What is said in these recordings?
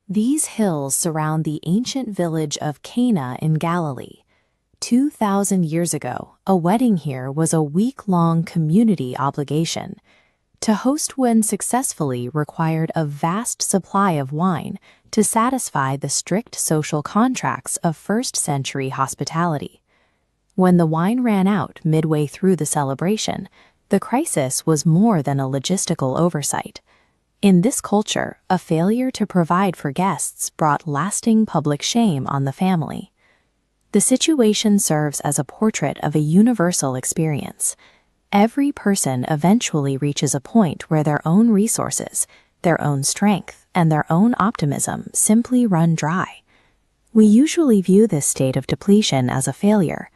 These hills surround the ancient village of Cana in Galilee. 2,000 years ago, a wedding here was a week-long community obligation. To host one successfully required a vast supply of wine to satisfy the strict social contracts of first-century hospitality. When the wine ran out midway through the celebration, the crisis was more than a logistical oversight. In this culture, a failure to provide for guests brought lasting public shame on the family. The situation serves as a portrait of a universal experience. Every person eventually reaches a point where their own resources, their own strength, and their own optimism simply run dry. We usually view this state of depletion as a failure.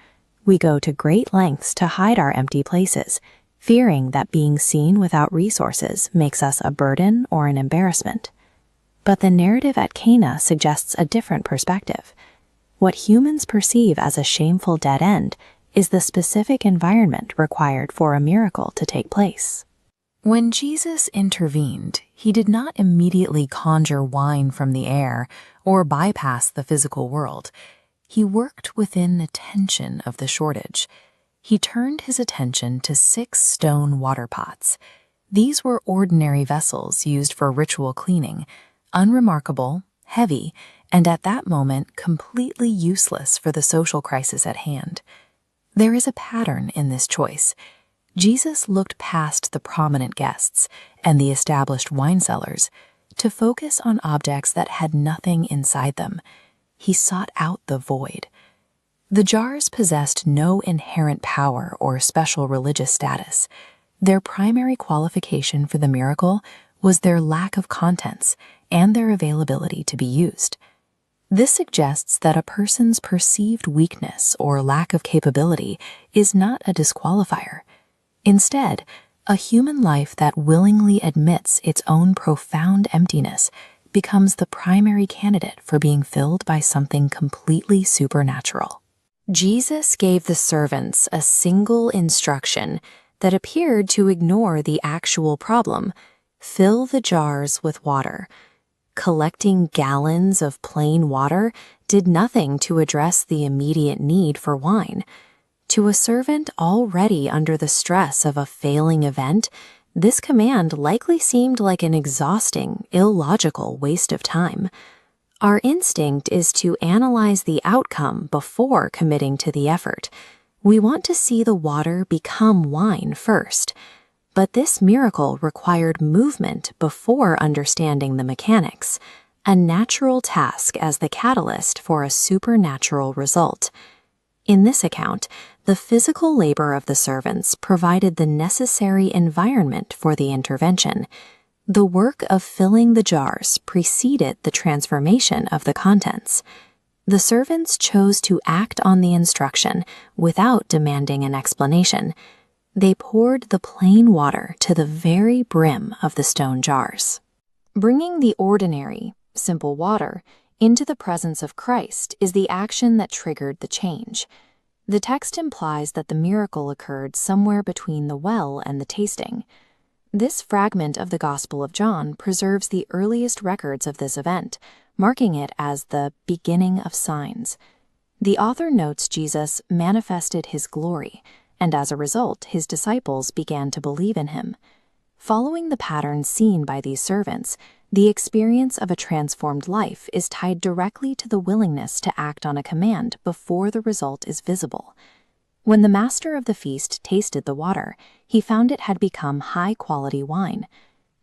We go to great lengths to hide our empty places, fearing that being seen without resources makes us a burden or an embarrassment. But the narrative at Cana suggests a different perspective. What humans perceive as a shameful dead end is the specific environment required for a miracle to take place. When Jesus intervened, he did not immediately conjure wine from the air or bypass the physical world. He worked within the tension of the shortage. He turned his attention to 6 stone water pots. These were ordinary vessels used for ritual cleaning, unremarkable, heavy, and at that moment completely useless for the social crisis at hand. There is a pattern in this choice. Jesus looked past the prominent guests and the established wine cellars to focus on objects that had nothing inside them. He sought out the void. The jars possessed no inherent power or special religious status. Their primary qualification for the miracle was their lack of contents and their availability to be used. This suggests that a person's perceived weakness or lack of capability is not a disqualifier. Instead, a human life that willingly admits its own profound emptiness becomes the primary candidate for being filled by something completely supernatural. Jesus gave the servants a single instruction that appeared to ignore the actual problem: fill the jars with water. Collecting gallons of plain water did nothing to address the immediate need for wine. To a servant already under the stress of a failing event, this command likely seemed like an exhausting, illogical waste of time. Our instinct is to analyze the outcome before committing to the effort. We want to see the water become wine first. But this miracle required movement before understanding the mechanics, a natural task as the catalyst for a supernatural result. In this account, the physical labor of the servants provided the necessary environment for the intervention. The work of filling the jars preceded the transformation of the contents. The servants chose to act on the instruction without demanding an explanation. They poured the plain water to the very brim of the stone jars. Bringing the ordinary, simple water into the presence of Christ is the action that triggered the change. The text implies that the miracle occurred somewhere between the well and the tasting. This fragment of the Gospel of John preserves the earliest records of this event, marking it as the beginning of signs. The author notes Jesus manifested his glory, and as a result, his disciples began to believe in him. Following the pattern seen by these servants, the experience of a transformed life is tied directly to the willingness to act on a command before the result is visible. When the master of the feast tasted the water, he found it had become high-quality wine.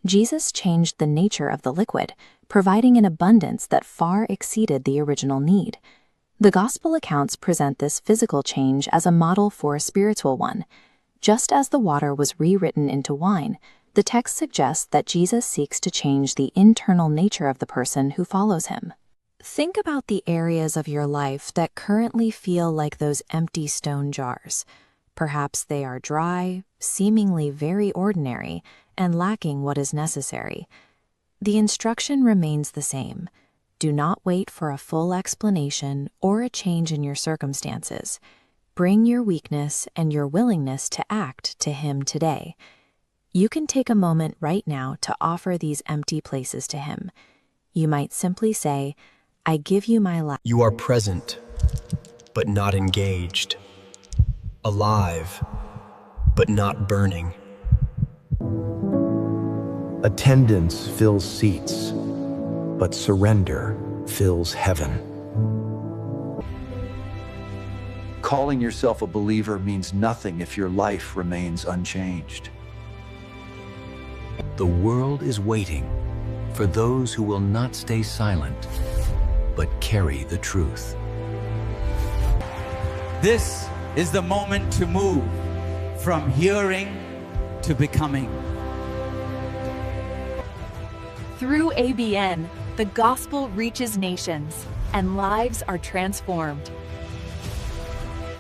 Jesus changed the nature of the liquid, providing an abundance that far exceeded the original need. The Gospel accounts present this physical change as a model for a spiritual one. Just as the water was rewritten into wine, the text suggests that Jesus seeks to change the internal nature of the person who follows him. Think about the areas of your life that currently feel like those empty stone jars. Perhaps they are dry, seemingly very ordinary, and lacking what is necessary. The instruction remains the same. Do not wait for a full explanation or a change in your circumstances. Bring your weakness and your willingness to act to him today. You can take a moment right now to offer these empty places to him. You might simply say, I give you my life. You are present, but not engaged. Alive, but not burning. Attendance fills seats, but surrender fills heaven. Calling yourself a believer means nothing if your life remains unchanged. The world is waiting for those who will not stay silent, but carry the truth. This is the moment to move from hearing to becoming. Through ABN, the gospel reaches nations and lives are transformed.